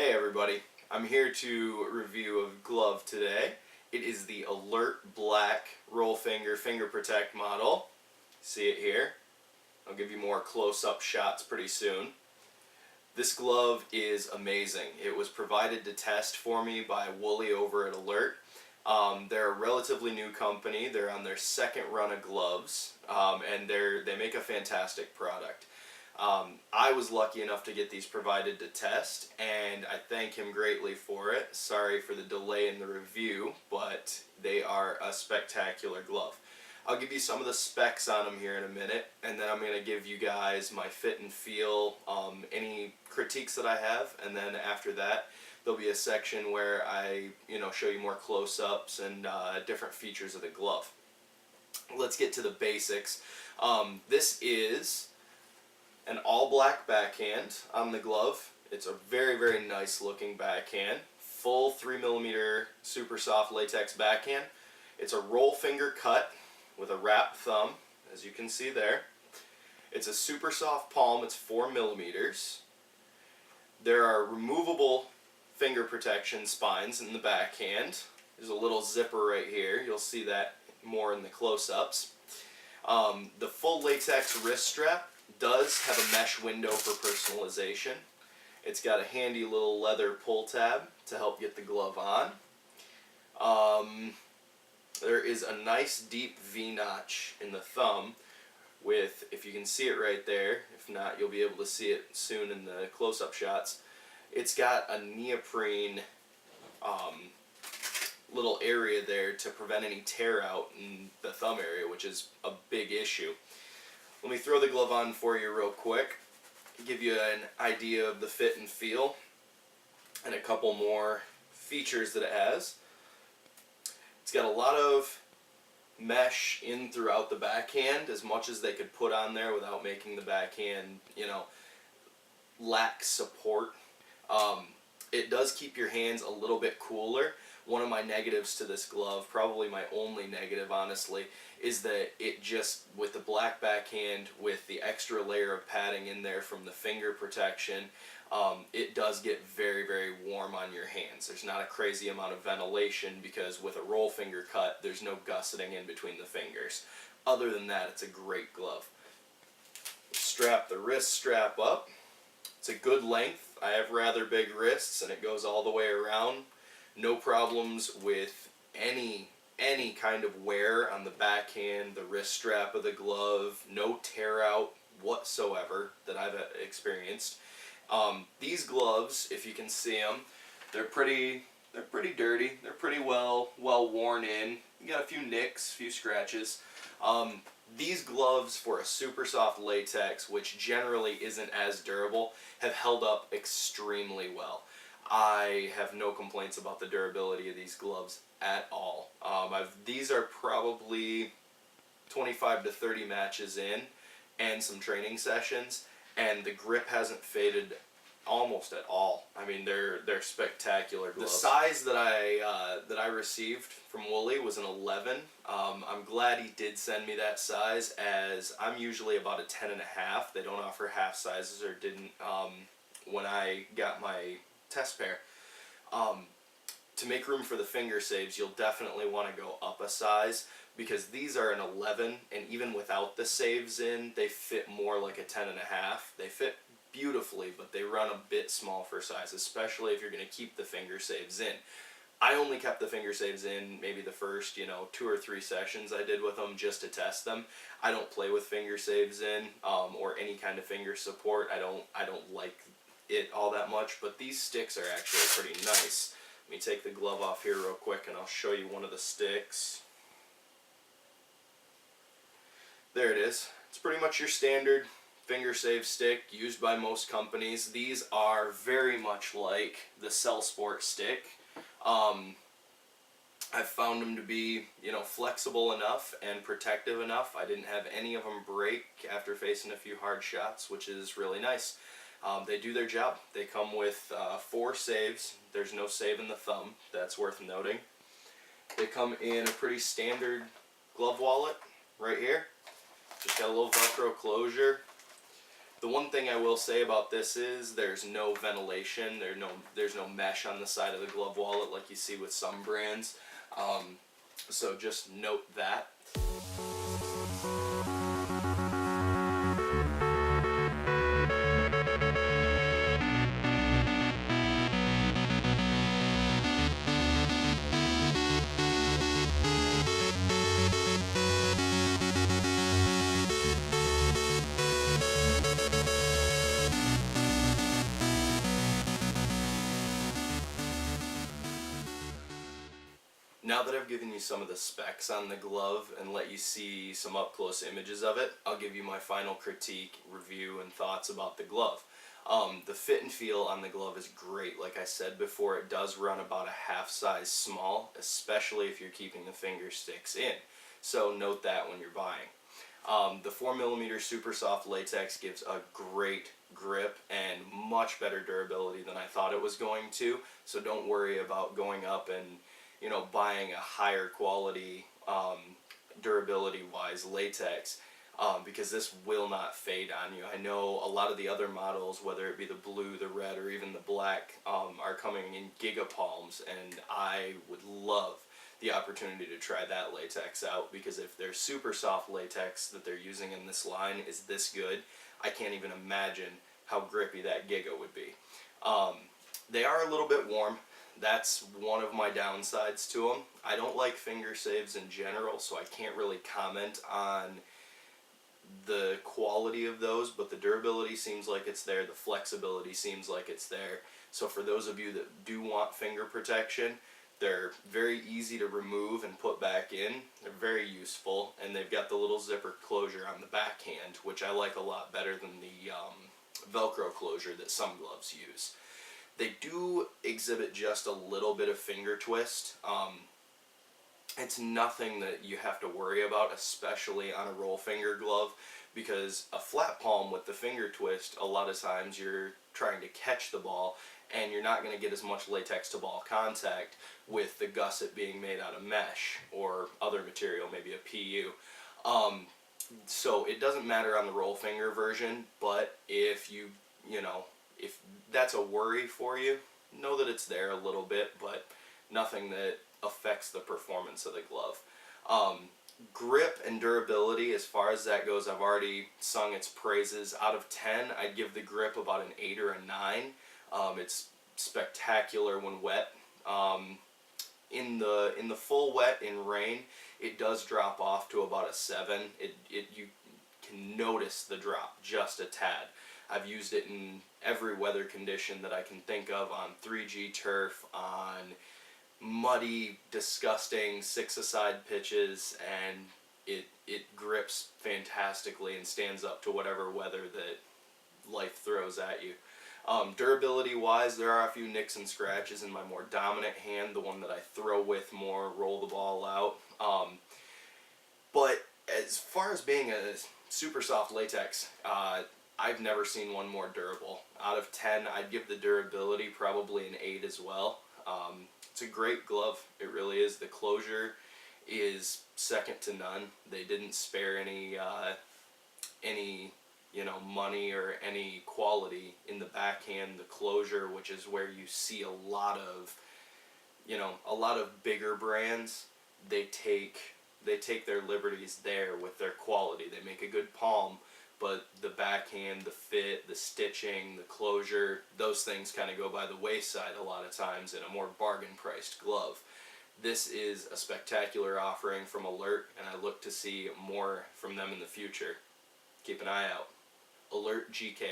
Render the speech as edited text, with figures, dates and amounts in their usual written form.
Hey everybody, I'm here to review a glove today. It is the Alert Black Roll Finger Protect model. See it here? I'll give you more close-up shots pretty soon. This glove is amazing. It was provided to test for me by Wooly over at Alert. They're a relatively new company. They're on their second run of gloves, and they make a fantastic product. I was lucky enough to get these provided to test, and I thank him greatly for it. Sorry for the delay in the review, but they are a spectacular glove. I'll give you some of the specs on them here in a minute, and then I'm going to give you guys my fit and feel, any critiques that I have, and then after that there'll be a section where I show you more close-ups and different features of the glove. Let's get to the basics. This is an all-black backhand on the glove. It's a very, very nice looking backhand. Full 3mm super soft latex backhand. It's a roll finger cut with a wrap thumb, as you can see there. It's a super soft palm. It's 4mm. There are removable finger protection spines in the backhand. There's a little zipper right here. You'll see that more in the close-ups. The full latex wrist strap does have a mesh window for personalization. It's got a handy little leather pull tab to help get the glove on. There is a nice deep V-notch in the thumb with, if you can see it right there, if not you'll be able to see it soon in the close-up shots. It's got a neoprene little area there to prevent any tear out in the thumb area, which is a big issue. Let me throw the glove on for you real quick, give you an idea of the fit and feel, and a couple more features that it has. It's got a lot of mesh in throughout the backhand, as much as they could put on there without making the backhand, lack support. It does keep your hands a little bit cooler. One of my negatives to this glove, probably my only negative honestly, is that it just, with the black backhand, with the extra layer of padding in there from the finger protection, it does get very, very warm on your hands. There's not a crazy amount of ventilation because with a roll finger cut, there's no gusseting in between the fingers. Other than that, it's a great glove. Strap the wrist strap up. It's a good length. I have rather big wrists and it goes all the way around. No problems with any kind of wear on the backhand, the wrist strap of the glove, no tear out whatsoever that I've experienced. These gloves, if you can see them, they're pretty dirty. They're pretty well worn in. You got a few nicks, a few scratches. These gloves for a super soft latex, which generally isn't as durable, have held up extremely well. I have no complaints about the durability of these gloves at all. These are probably 25 to 30 matches in and some training sessions, and the grip hasn't faded almost at all. I mean, they're spectacular gloves. The size that I received from Wooly was an 11. I'm glad he did send me that size, as I'm usually about a 10.5. They don't offer half sizes, or didn't when I got my test pair. To make room for the finger saves, you'll definitely want to go up a size, because these are an 11, and even without the saves in, they fit more like a 10.5. They fit beautifully, but they run a bit small for size, especially if you're going to keep the finger saves in. I only kept the finger saves in maybe the first 2 or 3 sessions I did with them just to test them. I don't play with finger saves in or any kind of finger support. I don't like it all that much, but these sticks are actually pretty nice. Let me take the glove off here real quick and I'll show you one of the sticks. There it is. It's pretty much your standard finger save stick used by most companies. These are very much like the Cell Sport stick. I've found them to be, flexible enough and protective enough. I didn't have any of them break after facing a few hard shots, which is really nice. They do their job. They come with 4 saves. There's no save in the thumb. That's worth noting. They come in a pretty standard glove wallet right here. Just got a little Velcro closure. The one thing I will say about this is there's no ventilation. There's no mesh on the side of the glove wallet like you see with some brands. So just note that. Now that I've given you some of the specs on the glove and let you see some up-close images of it, I'll give you my final critique, review, and thoughts about the glove. The fit and feel on the glove is great. Like I said before, it does run about a half size small, especially if you're keeping the finger sticks in. So note that when you're buying. The 4mm super soft latex gives a great grip and much better durability than I thought it was going to. So don't worry about going up and buying a higher quality durability wise latex, because this will not fade on you. I know a lot of the other models, whether it be the blue, the red, or even the black, are coming in gigapalms, and I would love the opportunity to try that latex out, because if their super soft latex that they're using in this line is this good, I can't even imagine how grippy that Giga would be. They are a little bit warm. That's one of my downsides to them. I don't like finger saves in general, so I can't really comment on the quality of those, but the durability seems like it's there, the flexibility seems like it's there. So for those of you that do want finger protection, they're very easy to remove and put back in. They're very useful, and they've got the little zipper closure on the backhand, which I like a lot better than the Velcro closure that some gloves use. They do exhibit just a little bit of finger twist. It's nothing that you have to worry about, especially on a roll finger glove, because a flat palm with the finger twist, a lot of times you're trying to catch the ball and you're not going to get as much latex to ball contact with the gusset being made out of mesh or other material, maybe a PU. So it doesn't matter on the roll finger version, but if if that's a worry for you, know that it's there a little bit, but nothing that affects the performance of the glove. Grip and durability, as far as that goes, I've already sung its praises. Out of 10, I'd give the grip about an 8 or a 9. It's spectacular when wet. In the full wet in rain, it does drop off to about a 7. You can notice the drop just a tad. I've used it in every weather condition that I can think of, on 3G turf, on muddy, disgusting 6-a-side pitches, and it grips fantastically and stands up to whatever weather that life throws at you. Durability wise, there are a few nicks and scratches in my more dominant hand, the one that I throw with more, roll the ball out. But as far as being a super soft latex, I've never seen one more durable. Out of 10, I'd give the durability probably an 8 as well. It's a great glove. It really is. The closure is second to none. They didn't spare any money or any quality in the backhand. The closure, which is where you see a lot of bigger brands, they take their liberties there with their quality. They make a good palm, but the backhand, the fit, the stitching, the closure, those things kind of go by the wayside a lot of times in a more bargain-priced glove. This is a spectacular offering from Alert, and I look to see more from them in the future. Keep an eye out. Alert GK.